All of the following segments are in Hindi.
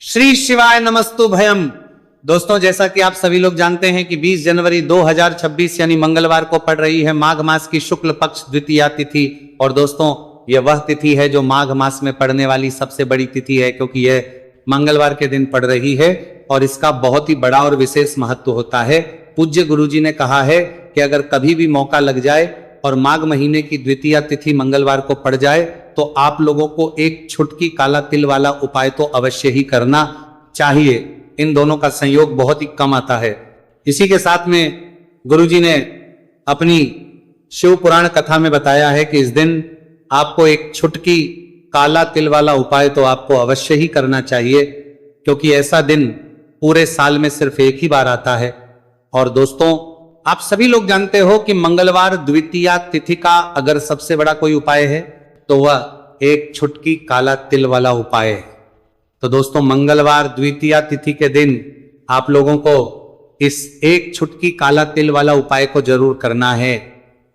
श्री शिवाय नमस्तु भयम। दोस्तों, जैसा कि आप सभी लोग जानते हैं कि 20 जनवरी 2026 यानी मंगलवार को पड़ रही है माघ मास की शुक्ल पक्ष द्वितीया तिथि। और दोस्तों, यह वह तिथि है जो माघ मास में पड़ने वाली सबसे बड़ी तिथि है, क्योंकि यह मंगलवार के दिन पड़ रही है और इसका बहुत ही बड़ा और विशेष महत्व होता है। पूज्य गुरुजी ने कहा है कि अगर कभी भी मौका लग जाए और माघ महीने की द्वितीया तिथि मंगलवार को पड़ जाए तो आप लोगों को एक छुटकी काला तिल वाला उपाय तो अवश्य ही करना चाहिए। इन दोनों का संयोग बहुत ही कम आता है। इसी के साथ में गुरुजी ने अपनी शिव पुराण कथा में बताया है कि इस दिन आपको एक छुटकी काला तिल वाला उपाय तो आपको अवश्य ही करना चाहिए, क्योंकि ऐसा दिन पूरे साल में सिर्फ एक ही बार आता है। और दोस्तों, आप सभी लोग जानते हो कि मंगलवार द्वितीया तिथि का अगर सबसे बड़ा कोई उपाय है तो वह एक छुटकी काला तिल वाला उपाय है। तो दोस्तों, मंगलवार द्वितीया तिथि के दिन आप लोगों को इस एक छुटकी काला तिल वाला उपाय को जरूर करना है।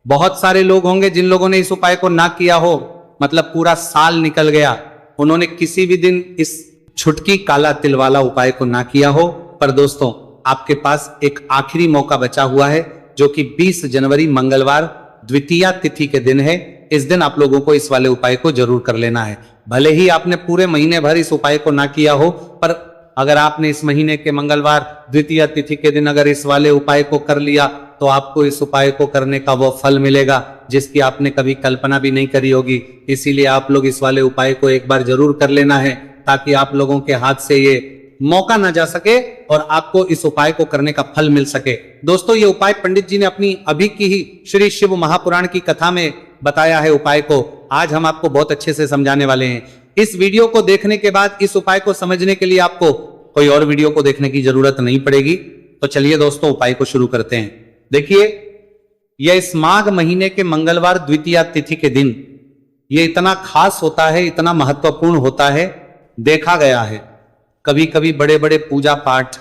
बहुत सारे लोग होंगे जिन लोगों ने इस उपाय को ना किया हो, मतलब पूरा साल निकल गया, उन्होंने किसी भी दिन इस छुटकी काला तिल वाला उपाय को ना किया हो। पर दोस्तों, आपके पास एक आखिरी मौका बचा हुआ है, जो कि 20 जनवरी मंगलवार द्वितीया तिथि के दिन है। इस दिन आप लोगों को इस वाले उपाय को जरूर कर लेना है। भले ही आपने पूरे महीने भर इस उपाय को ना किया हो, पर अगर आपने इस महीने के मंगलवार द्वितीया तिथि के दिन अगर इस वाले उपाय को कर लिया तो आपको इस उपाय को करने का वो फल मिलेगा जिसकी आपने कभी कल्पना भी नहीं करी होगी। इसीलिए आप लोग इस वाले उपाय को एक बार जरूर कर लेना है, ताकि आप लोगों के हाथ से ये मौका ना जा सके और आपको इस उपाय को करने का फल मिल सके। दोस्तों, ये उपाय पंडित जी ने अपनी अभी की ही श्री शिव महापुराण की कथा में बताया है। उपाय को आज हम आपको बहुत अच्छे से समझाने वाले हैं। इस वीडियो को देखने के बाद इस उपाय को समझने के लिए आपको कोई और वीडियो को देखने की जरूरत नहीं पड़ेगी। तो चलिए दोस्तों, उपाय को शुरू करते हैं। देखिए, यह इस माघ महीने के मंगलवार द्वितीया तिथि के दिन ये इतना खास होता है, इतना महत्वपूर्ण होता है। देखा गया है कभी कभी बड़े बड़े पूजा पाठ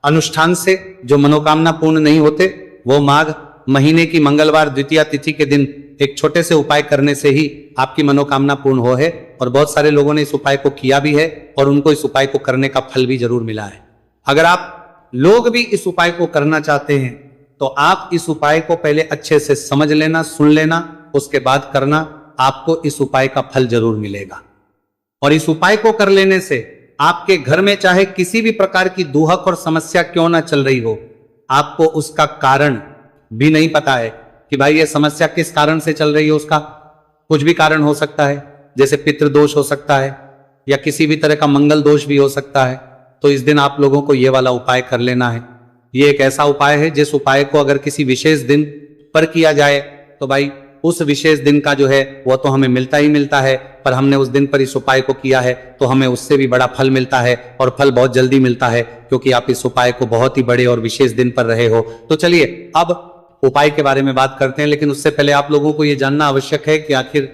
अनुष्ठान से जो मनोकामना पूर्ण नहीं होते, वो माघ महीने की मंगलवार द्वितीया तिथि के दिन एक छोटे से उपाय करने से ही आपकी मनोकामना पूर्ण हो है। और बहुत सारे लोगों ने इस उपाय को किया भी है और उनको इस उपाय को करने का फल भी जरूर मिला है। अगर आप लोग भी इस उपाय को करना चाहते हैं तो आप इस उपाय को पहले अच्छे से समझ लेना, सुन लेना, उसके बाद करना। आपको इस उपाय का फल जरूर मिलेगा। और इस उपाय को कर लेने से आपके घर में चाहे किसी भी प्रकार की दुहक और समस्या क्यों ना चल रही हो, आपको उसका कारण भी नहीं पता है कि भाई ये समस्या किस कारण से चल रही है। उसका कुछ भी कारण हो सकता है, जैसे पितृदोष हो सकता है या किसी भी तरह का मंगल दोष भी हो सकता है। तो इस दिन आप लोगों को ये वाला उपाय कर लेना है। ये एक ऐसा उपाय है जिस उपाय को अगर किसी विशेष दिन पर किया जाए तो भाई उस विशेष दिन का जो है वो तो हमें मिलता ही मिलता है, पर हमने उस दिन पर इस उपाय को किया है तो हमें उससे भी बड़ा फल मिलता है, और फल बहुत जल्दी मिलता है, क्योंकि आप इस उपाय को बहुत ही बड़े और विशेष दिन पर रहे हो। तो चलिए अब उपाय के बारे में बात करते हैं, लेकिन उससे पहले आप लोगों को यह जानना आवश्यक है कि आखिर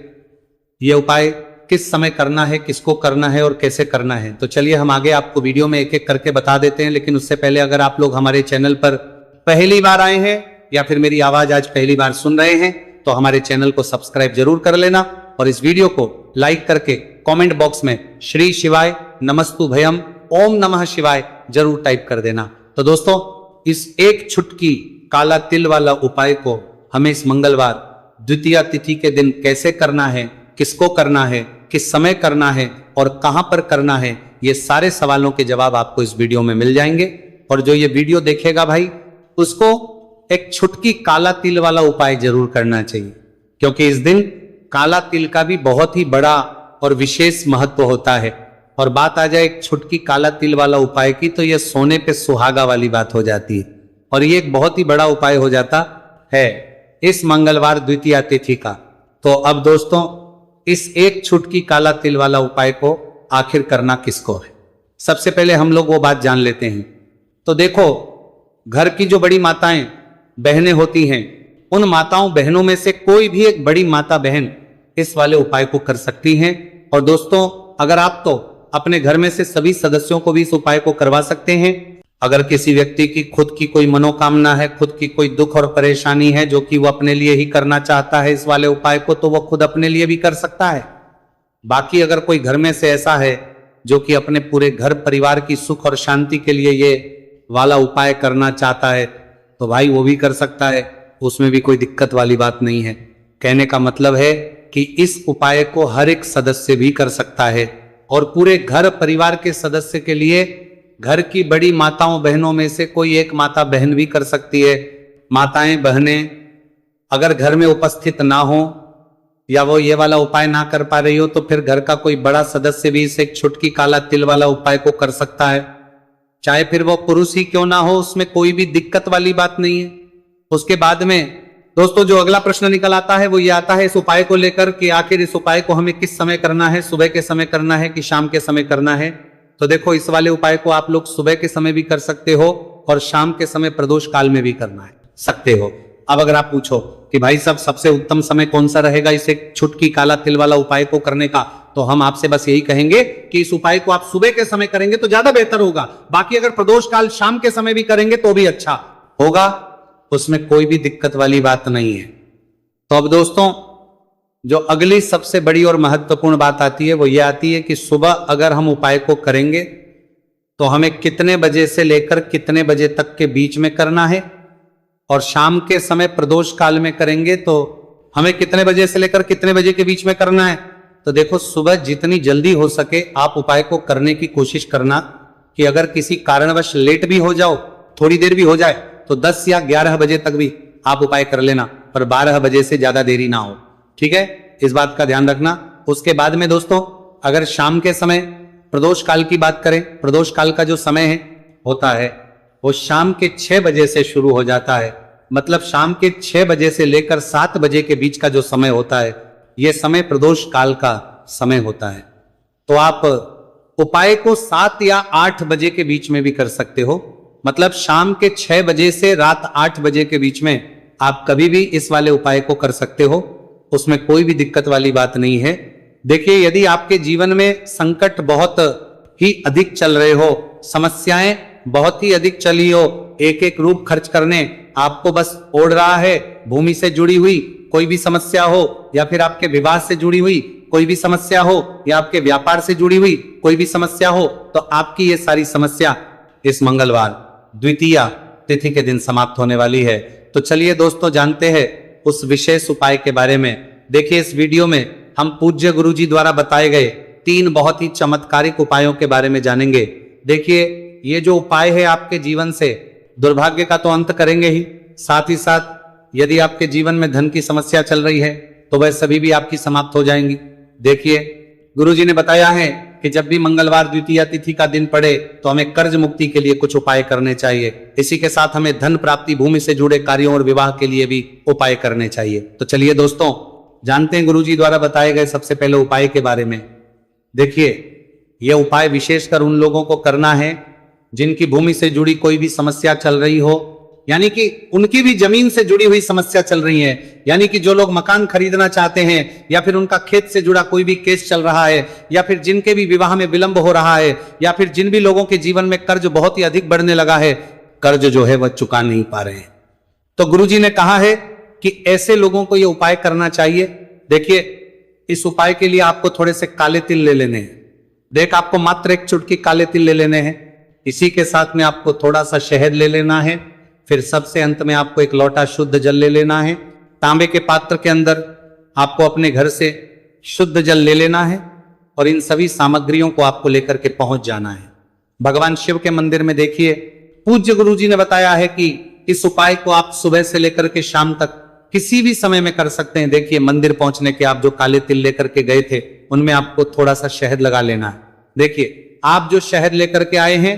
ये उपाय किस समय करना है, किसको करना है और कैसे करना है। तो चलिए हम आगे आपको वीडियो में एक एक करके बता देते हैं। लेकिन उससे पहले अगर आप लोग हमारे चैनल पर पहली बार आए हैं या फिर मेरी आवाज आज पहली बार सुन रहे हैं तो हमारे चैनल को सब्सक्राइब जरूर कर लेना और इस वीडियो को लाइक करके कमेंट बॉक्स में श्री शिवाय नमस्तु भयम ओम नमः शिवाय जरूर टाइप कर देना। तो दोस्तों, इस एक छुटकी काला तिल वाला उपाय को हमें इस मंगलवार द्वितीया तिथि के दिन कैसे करना है, किसको करना है, किस समय करना है और कहां पर करना है, ये सारे सवालों के जवाब आपको इस वीडियो में मिल जाएंगे। और जो ये वीडियो देखेगा भाई, उसको एक छुटकी काला तिल वाला उपाय जरूर करना चाहिए, क्योंकि इस दिन काला तिल का भी बहुत ही बड़ा और विशेष महत्व होता है। और बात आ जाए एक छुटकी काला तिल वाला उपाय की, तो यह सोने पे सुहागा वाली बात हो जाती है और ये एक बहुत ही बड़ा उपाय हो जाता है इस मंगलवार द्वितीया तिथि का। तो अब दोस्तों, इस एक छुटकी काला तिल वाला उपाय को आखिर करना किसको है, सबसे पहले हम लोग वो बात जान लेते हैं। तो देखो, घर की जो बड़ी माताएं बहनें होती हैं, उन माताओं बहनों में से कोई भी एक बड़ी माता बहन इस वाले उपाय को कर सकती हैं। और दोस्तों, अगर आप तो अपने घर में से सभी सदस्यों को भी इस उपाय को करवा सकते हैं। अगर किसी व्यक्ति की खुद की कोई मनोकामना है, खुद की कोई दुख और परेशानी है जो कि वो अपने लिए ही करना चाहता है इस वाले उपाय को, तो वो खुद अपने लिए भी कर सकता है। बाकी अगर कोई घर में से ऐसा है जो कि अपने पूरे घर परिवार की सुख और शांति के लिए ये वाला उपाय करना चाहता है तो भाई वो भी कर सकता है, उसमें भी कोई दिक्कत वाली बात नहीं है। कहने का मतलब है कि इस उपाय को हर एक सदस्य भी कर सकता है और पूरे घर परिवार के सदस्य के लिए घर की बड़ी माताओं बहनों में से कोई एक माता बहन भी कर सकती है। माताएं बहनें अगर घर में उपस्थित ना हो या वो ये वाला उपाय ना कर पा रही हो तो फिर घर का कोई बड़ा सदस्य भी इसे एक छुटकी काला तिल वाला उपाय को कर सकता है, चाहे फिर वो पुरुष ही क्यों ना हो, उसमें कोई भी दिक्कत वाली बात नहीं है। उसके बाद में दोस्तों जो अगला प्रश्न निकल आता है वो ये आता है इस उपाय को लेकर कि आखिर इस उपाय को हमें किस समय करना है, सुबह के समय करना है कि शाम के समय करना है। तो देखो इस वाले उपाय को आप लोग सुबह के समय भी कर सकते हो और शाम के समय प्रदोष काल में भी करना है सकते हो। अब अगर आप पूछो कि भाई साहब सबसे उत्तम समय कौन सा रहेगा इसे छुटकी काला तिल वाला उपाय को करने का, तो हम आपसे बस यही कहेंगे कि इस उपाय को आप सुबह के समय करेंगे तो ज्यादा बेहतर होगा। बाकी अगर प्रदोष काल शाम के समय भी करेंगे तो भी अच्छा होगा, उसमें कोई भी दिक्कत वाली बात नहीं है। तो अब दोस्तों जो अगली सबसे बड़ी और महत्वपूर्ण बात आती है वो ये आती है कि सुबह अगर हम उपाय को करेंगे तो हमें कितने बजे से लेकर कितने बजे तक के बीच में करना है, और शाम के समय प्रदोष काल में करेंगे तो हमें कितने बजे से लेकर कितने बजे के बीच में करना है। तो देखो सुबह जितनी जल्दी हो सके आप उपाय को करने की कोशिश करना कि अगर किसी कारणवश लेट भी हो जाओ, थोड़ी देर भी हो जाए, तो 10 या 11 बजे तक भी आप उपाय कर लेना, पर 12 बजे से ज्यादा देरी ना हो, ठीक है, इस बात का ध्यान रखना। उसके बाद में दोस्तों अगर शाम के समय प्रदोष काल की बात करें, प्रदोष काल का जो समय है होता है वो शाम के 6 बजे से शुरू हो जाता है। मतलब शाम के 6 बजे से लेकर 7 बजे के बीच का जो समय होता है यह समय प्रदोष काल का समय होता है। तो आप उपाय को 7 या 8 बजे के बीच में भी कर सकते हो। मतलब शाम के 6 बजे से रात 8 बजे के बीच में आप कभी भी इस वाले उपाय को कर सकते हो, उसमें कोई भी दिक्कत वाली बात नहीं है। देखिए यदि आपके जीवन में संकट बहुत ही अधिक चल रहे हो, समस्याएं बहुत ही अधिक चली हो, एक एक रूप खर्च करने आपको बस ओढ़ रहा है, भूमि से जुड़ी हुई कोई भी समस्या हो या फिर आपके विवाह से जुड़ी हुई कोई भी समस्या हो या आपके व्यापार से जुड़ी हुई कोई भी समस्या हो, तो आपकी ये सारी समस्या इस मंगलवार द्वितीया तिथि के दिन समाप्त होने वाली है। तो चलिए दोस्तों जानते हैं उस विशेष उपाय के बारे में। देखिए इस वीडियो में हम पूज्य गुरुजी द्वारा बताए गए 3 बहुत ही चमत्कारिक उपायों के बारे में जानेंगे। देखिए ये जो उपाय है आपके जीवन से दुर्भाग्य का तो अंत करेंगे ही, साथ ही साथ यदि आपके जीवन में धन की समस्या चल रही है तो वह सभी भी आपकी समाप्त हो जाएंगी। देखिए गुरुजी ने बताया है कि जब भी मंगलवार द्वितीया तिथि का दिन पड़े तो हमें कर्ज मुक्ति के लिए कुछ उपाय करने चाहिए। इसी के साथ हमें धन प्राप्ति, भूमि से जुड़े कार्यों और विवाह के लिए भी उपाय करने चाहिए। तो चलिए दोस्तों जानते हैं गुरुजी द्वारा बताए गए सबसे पहले उपाय के बारे में। देखिए यह उपाय विशेषकर उन लोगों को करना है जिनकी भूमि से जुड़ी कोई भी समस्या चल रही हो, यानी कि उनकी भी जमीन से जुड़ी हुई समस्या चल रही है, यानी कि जो लोग मकान खरीदना चाहते हैं या फिर उनका खेत से जुड़ा कोई भी केस चल रहा है या फिर जिनके भी विवाह में विलंब हो रहा है या फिर जिन भी लोगों के जीवन में कर्ज बहुत ही अधिक बढ़ने लगा है, कर्ज जो है वह चुका नहीं पा रहे हैं, तो गुरुजी ने कहा है कि ऐसे लोगों को यह उपाय करना चाहिए। देखिए इस उपाय के लिए आपको थोड़े से काले तिल ले लेने हैं। देख आपको मात्र एक चुटकी काले तिल ले लेने हैं, इसी के साथ में आपको थोड़ा सा शहद ले लेना है, फिर सबसे अंत में आपको एक लोटा शुद्ध जल ले लेना है। तांबे के पात्र के अंदर आपको अपने घर से शुद्ध जल ले लेना है और इन सभी सामग्रियों को आपको लेकर के पहुंच जाना है भगवान शिव के मंदिर में। देखिए पूज्य गुरुजी ने बताया है कि इस उपाय को आप सुबह से लेकर के शाम तक किसी भी समय में कर सकते हैं। देखिए मंदिर पहुंचने के आप जो काले तिल लेकर के गए थे उनमें आपको थोड़ा सा शहद लगा लेना है। देखिए आप जो शहद लेकर के आए हैं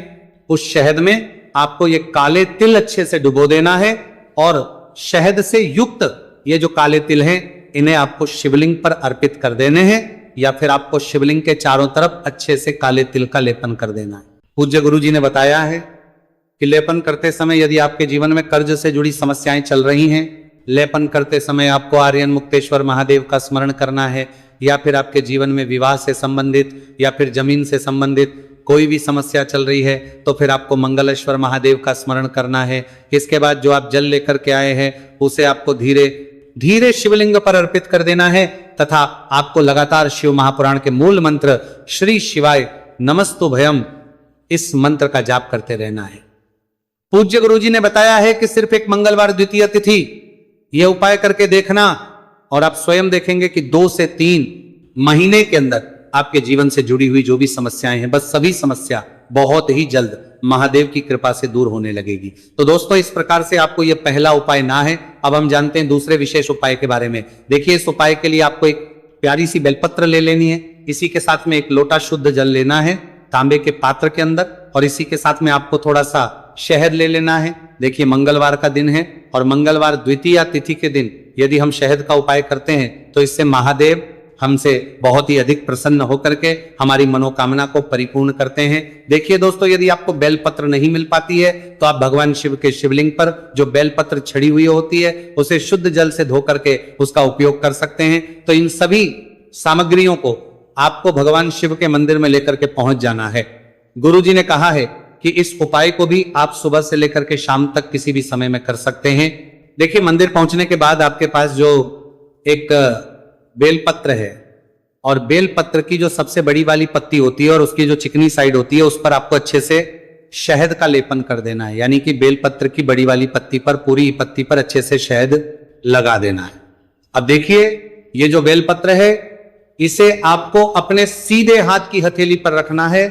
उस शहद में आपको ये काले तिल अच्छे से डुबो देना है और शहद से युक्त ये जो काले तिल हैं इन्हें आपको शिवलिंग पर अर्पित कर देने हैं या फिर आपको शिवलिंग के चारों तरफ अच्छे से काले तिल का लेपन कर देना है। पूज्य गुरुजी ने बताया है कि लेपन करते समय यदि आपके जीवन में कर्ज से जुड़ी समस्याएं चल रही हैं, लेपन करते समय आपको आर्यन मुक्तेश्वर महादेव का स्मरण करना है, या फिर आपके जीवन में विवाह से संबंधित या फिर जमीन से संबंधित कोई भी समस्या चल रही है तो फिर आपको मंगलेश्वर महादेव का स्मरण करना है। इसके बाद जो आप जल लेकर के आए हैं उसे आपको धीरे धीरे शिवलिंग पर अर्पित कर देना है तथा आपको लगातार शिव महापुराण के मूल मंत्र श्री शिवाय नमस्तु भयम इस मंत्र का जाप करते रहना है। पूज्य गुरुजी ने बताया है कि सिर्फ एक मंगलवार द्वितीय तिथि यह उपाय करके देखना और आप स्वयं देखेंगे कि 2 से 3 महीने के अंदर आपके जीवन से जुड़ी हुई जो भी समस्याएं हैं, बस सभी समस्या बहुत ही जल्द महादेव की कृपा से दूर होने लगेगी। तो दोस्तों, इस प्रकार से आपको यह पहला उपाय ना है। अब हम जानते हैं दूसरे विशेष उपाय के बारे में। देखिए, इस उपाय के लिए आपको एक प्यारी सी बेलपत्र ले लेनी है। इसी के साथ में एक लोटा शुद्ध जल लेना है तांबे के पात्र के अंदर, और इसी के साथ में आपको थोड़ा सा शहद ले लेना है। देखिए, मंगलवार का दिन है और मंगलवार द्वितीय तिथि के दिन यदि हम शहद का उपाय करते हैं तो इससे महादेव हमसे बहुत ही अधिक प्रसन्न होकर के हमारी मनोकामना को परिपूर्ण करते हैं। देखिए दोस्तों, यदि आपको बेलपत्र नहीं मिल पाती है तो आप भगवान शिव के शिवलिंग पर जो बेलपत्र छड़ी हुई होती है उसे शुद्ध जल से धो करके उसका उपयोग कर सकते हैं। तो इन सभी सामग्रियों को आपको भगवान शिव के मंदिर में लेकर के पहुंच जाना है। गुरुजी ने कहा है कि इस उपाय को भी आप सुबह से लेकर के शाम तक किसी भी समय में कर सकते हैं। देखिए, मंदिर पहुंचने के बाद आपके पास जो एक बेलपत्र है और बेलपत्र की जो सबसे बड़ी वाली पत्ती होती है और उसकी जो चिकनी साइड होती है उस पर आपको अच्छे से शहद का लेपन कर देना है। यानी कि बेलपत्र की बड़ी वाली पत्ती पर, पूरी पत्ती पर अच्छे से शहद लगा देना है। अब देखिए, ये जो बेलपत्र है इसे आपको अपने सीधे हाथ की हथेली पर रखना है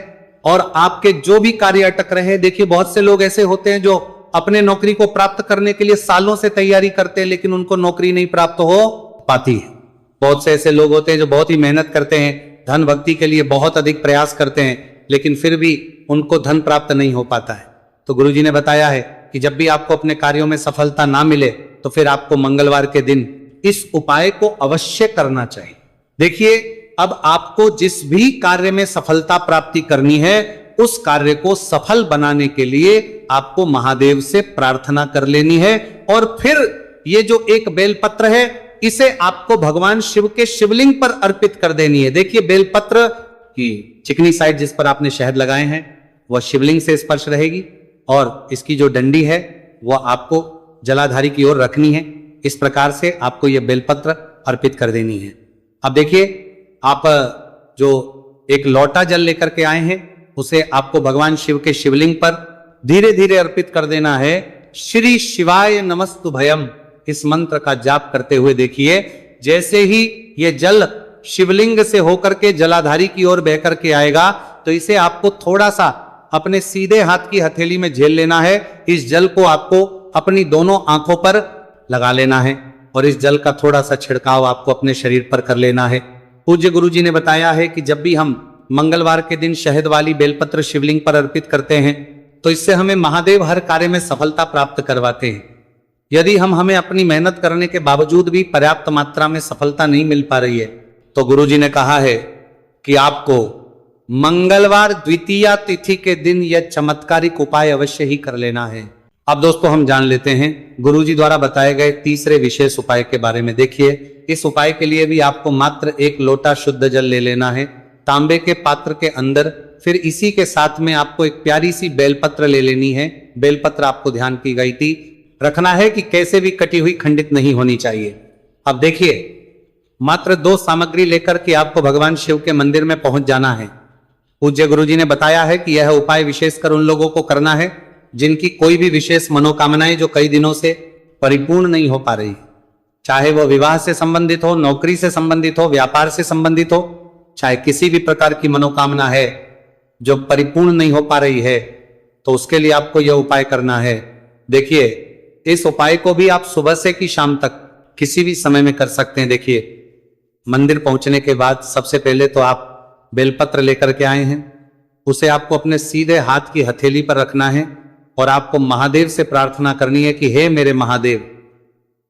और आपके जो भी कार्य अटक रहे हैं, देखिए बहुत से लोग ऐसे होते हैं जो अपने नौकरी को प्राप्त करने के लिए सालों से तैयारी करते हैं लेकिन उनको नौकरी नहीं प्राप्त हो पाती है। बहुत से ऐसे लोग होते हैं जो बहुत ही मेहनत करते हैं, धन भक्ति के लिए बहुत अधिक प्रयास करते हैं लेकिन फिर भी उनको धन प्राप्त नहीं हो पाता है। तो गुरुजी ने बताया है कि जब भी आपको अपने कार्यों में सफलता ना मिले तो फिर आपको मंगलवार के दिन इस उपाय को अवश्य करना चाहिए। देखिए, अब आपको जिस भी कार्य में सफलता प्राप्ति करनी है उस कार्य को सफल बनाने के लिए आपको महादेव से प्रार्थना कर लेनी है और फिर ये जो एक बेलपत्र है इसे आपको भगवान शिव के शिवलिंग पर अर्पित कर देनी है। देखिए, बेलपत्र की चिकनी साइड जिस पर आपने शहद लगाए हैं वह शिवलिंग से स्पर्श रहेगी और इसकी जो डंडी है वह आपको जलाधारी की ओर रखनी है। इस प्रकार से आपको यह बेलपत्र अर्पित कर देनी है। अब देखिए, आप जो एक लोटा जल लेकर के आए हैं उसे आपको भगवान शिव के शिवलिंग पर धीरे धीरे अर्पित कर देना है। श्री शिवाय नमस्तु भयम इस मंत्र का जाप करते हुए देखिए, जैसे ही यह जल शिवलिंग से होकर के जलाधारी की ओर बह करके आएगा तो इसे आपको थोड़ा सा अपने सीधे हाथ की हथेली में झेल लेना है। इस जल को आपको अपनी दोनों आंखों पर लगा लेना है और इस जल का थोड़ा सा छिड़काव आपको अपने शरीर पर कर लेना है। पूज्य गुरुजी ने बताया है कि जब भी हम मंगलवार के दिन शहद वाली बेलपत्र शिवलिंग पर अर्पित करते हैं तो इससे हमें महादेव हर कार्य में सफलता प्राप्त करवाते हैं। यदि हमें अपनी मेहनत करने के बावजूद भी पर्याप्त मात्रा में सफलता नहीं मिल पा रही है तो गुरुजी ने कहा है कि आपको मंगलवार द्वितीय तिथि के दिन यह चमत्कारिक उपाय अवश्य ही कर लेना है। अब दोस्तों, हम जान लेते हैं गुरुजी द्वारा बताए गए तीसरे विशेष उपाय के बारे में। देखिए, इस उपाय के लिए भी आपको मात्र एक लोटा शुद्ध जल ले लेना है तांबे के पात्र के अंदर। फिर इसी के साथ में आपको एक प्यारी सी बेलपत्र ले लेनी है। बेलपत्र आपको ध्यान की गई थी रखना है कि कैसे भी कटी हुई खंडित नहीं होनी चाहिए। अब देखिए, मात्र 2 सामग्री लेकर के आपको भगवान शिव के मंदिर में पहुंच जाना है। पूज्य गुरुजी ने बताया है कि यह उपाय विशेषकर उन लोगों को करना है जिनकी कोई भी विशेष मनोकामनाएं जो कई दिनों से परिपूर्ण नहीं हो पा रही, चाहे वह विवाह से संबंधित हो, नौकरी से संबंधित हो, व्यापार से संबंधित हो, चाहे किसी भी प्रकार की मनोकामना है जो परिपूर्ण नहीं हो पा रही है तो उसके लिए आपको यह उपाय करना है। देखिए, इस उपाय को भी आप सुबह से कि शाम तक किसी भी समय में कर सकते हैं। देखिए, मंदिर पहुंचने के बाद सबसे पहले तो आप बेलपत्र लेकर के आए हैं, उसे आपको अपने सीधे हाथ की हथेली पर रखना है और आपको महादेव से प्रार्थना करनी है कि हे मेरे महादेव,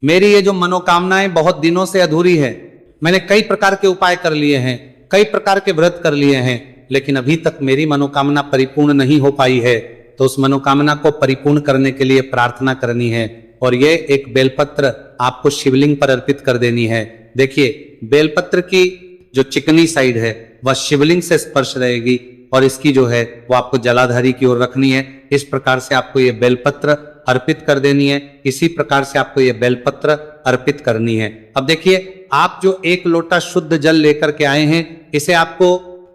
मेरी ये जो मनोकामनाएं बहुत दिनों से अधूरी है, मैंने कई प्रकार के उपाय कर लिए हैं, कई प्रकार के व्रत कर लिए हैं, लेकिन अभी तक मेरी मनोकामना परिपूर्ण नहीं हो पाई है। तो उस मनोकामना को परिपूर्ण करने के लिए प्रार्थना करनी है और ये एक बेलपत्र आपको शिवलिंग पर अर्पित कर देनी है। देखिए, बेलपत्र की जो चिकनी साइड है वह शिवलिंग से स्पर्श रहेगी और इसकी जो है वो आपको जलाधारी की ओर रखनी है। इस प्रकार से आपको ये बेलपत्र अर्पित कर देनी है। इसी प्रकार से आपको ये बेलपत्र अर्पित करनी है। अब देखिए, आप जो एक लोटा शुद्ध जल लेकर के आए हैं इसे आपको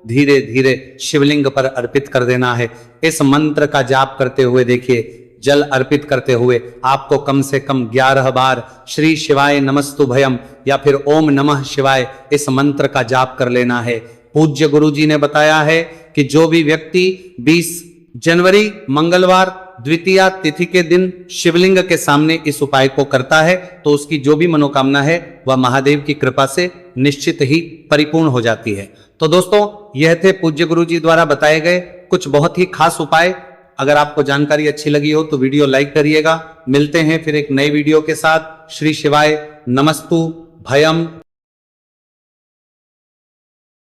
धीरे धीरे शिवलिंग पर अर्पित कर देना है। इस मंत्र का जाप करते हुए देखिए, जल अर्पित करते हुए आपको कम से कम 11 बार श्री शिवाय नमस्तुभयम या फिर ओम नमः शिवाय इस मंत्र का जाप कर लेना है। पूज्य गुरु जी ने बताया है कि जो भी व्यक्ति 20 जनवरी मंगलवार द्वितीया तिथि के दिन शिवलिंग के सामने इस उपाय को करता है तो उसकी जो भी मनोकामना है वह महादेव की कृपा से निश्चित ही परिपूर्ण हो जाती है। तो दोस्तों, यह थे पूज्य गुरु जी द्वारा बताए गए कुछ बहुत ही खास उपाय। अगर आपको जानकारी अच्छी लगी हो तो वीडियो लाइक करिएगा। मिलते हैं फिर एक नई वीडियो के साथ। श्री शिवाय नमस्तु भयम।